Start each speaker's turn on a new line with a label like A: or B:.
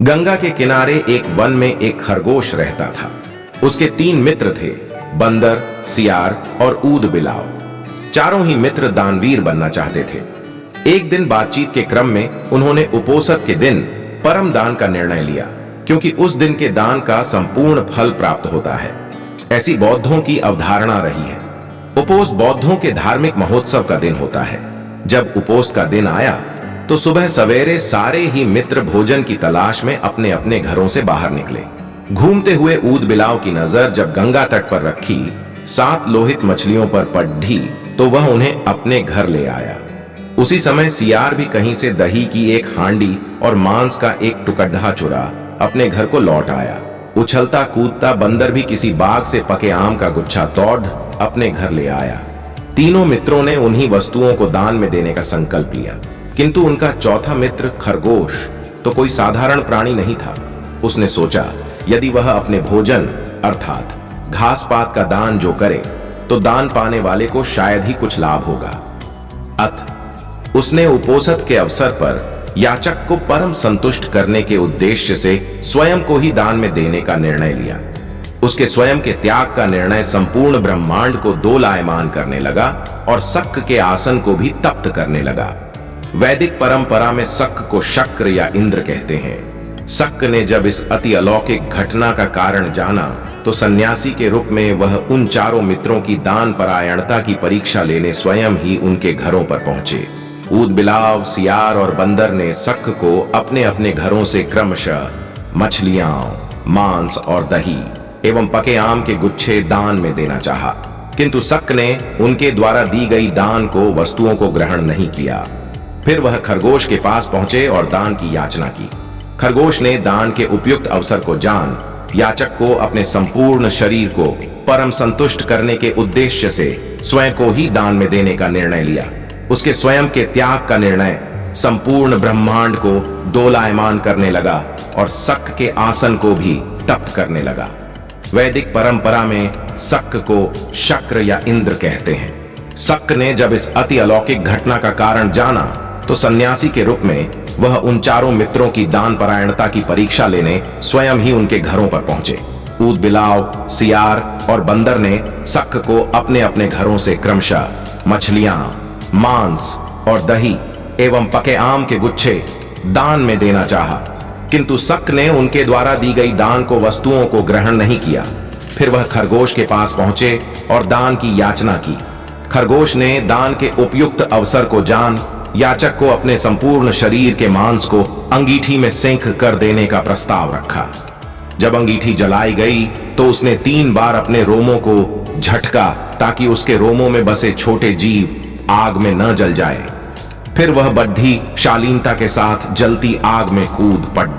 A: गंगा के किनारे एक वन में एक खरगोश रहता था। उसके 3 मित्र थे, बंदर, सियार और ऊद बिलाव। चारों ही मित्र दानवीर बनना चाहते थे। एक दिन बातचीत के क्रम में उन्होंने उपोषद के दिन परम दान का निर्णय लिया, क्योंकि उस दिन के दान का संपूर्ण फल प्राप्त होता है। ऐसी बौद्धों की अवधारणा रही है। उपोष बौद्धों के धार्मिक महोत्सव का दिन होता है। जब उपोष का दिन आया तो सुबह सवेरे सारे ही मित्र भोजन की तलाश में अपने अपने घरों से बाहर निकले। घूमते हुए ऊद बिलाव की नजर जब गंगा तट पर रखी 7 लोहित मछलियों पर पड़ी तो वह उन्हें अपने घर ले आया। उसी समय सियार भी कहीं से दही की एक हांडी और मांस का एक टुकड़ा चुरा अपने घर को लौट आया। उछलता कूदता बंदर भी किसी बाग से पके आम का गुच्छा तोड़ अपने घर ले आया। तीनों मित्रों ने उन्हीं वस्तुओं को दान में देने का संकल्प लिया, किंतु उनका चौथा मित्र खरगोश तो कोई साधारण प्राणी नहीं था। उसने सोचा, यदि वह अपने भोजन अर्थात घास पात का दान जो करे तो दान पाने वाले को शायद ही कुछ लाभ होगा। अतः उसने उपोषद के अवसर पर याचक को परम संतुष्ट करने के उद्देश्य से स्वयं को ही दान में देने का निर्णय लिया। उसके स्वयं के त्याग का निर्णय संपूर्ण ब्रह्मांड को दोलायमान करने लगा और शक के आसन को भी तप्त करने लगा। वैदिक परंपरा में शक को शक्र या इंद्र कहते हैं। शक ने जब इस अति अलौकिक घटना का कारण जाना तो सन्यासी के रूप में वह उन चारों मित्रों की दान परायणता की परीक्षा लेने स्वयं ही उनके घरों पर पहुंचे। ऊद बिलाव, सियार और बंदर ने शक को अपने अपने घरों से क्रमशः मछलियां, मांस और दही एवं पके आम के गुच्छे दान में देना चाहा, किंतु शक ने उनके द्वारा दी गई दान को वस्तुओं को ग्रहण नहीं किया। फिर वह खरगोश के पास पहुंचे और दान की याचना की। खरगोश ने दान के उपयुक्त अवसर को जान याचक को अपने संपूर्ण शरीर को परम संतुष्ट करने के उद्देश्य से स्वयं को ही दान में देने का निर्णय लिया। उसके स्वयं के त्याग का निर्णय संपूर्ण ब्रह्मांड को दोलायमान करने लगा और शक के आसन को भी तप्त करने लगा। वैदिक परंपरा में शक को शक्र या इंद्र कहते हैं। शक ने जब इस अति अलौकिक घटना का कारण जाना तो सन्यासी के रूप में वह उन चारों मित्रों की दान परायणता की परीक्षा लेने स्वयं ही उनके घरों पर पहुंचे। ऊद बिलाव, सियार और बंदर ने शक को अपने अपने घरों से क्रमशः मछलियां, मांस और दही एवं पके आम के गुच्छे दान में देना चाहा, किंतु शक ने उनके द्वारा दी गई दान को वस्तुओं को ग्रहण नहीं किया। फिर वह खरगोश के पास पहुंचे और दान की याचना की। खरगोश ने दान के उपयुक्त अवसर को जान याचक को अपने संपूर्ण शरीर के मांस को अंगीठी में सेंक कर देने का प्रस्ताव रखा। जब अंगीठी जलाई गई तो उसने 3 बार अपने रोमों को झटका ताकि उसके रोमों में बसे छोटे जीव आग में न जल जाए। फिर वह बड्ढी शालीनता के साथ जलती आग में कूद पड़ा।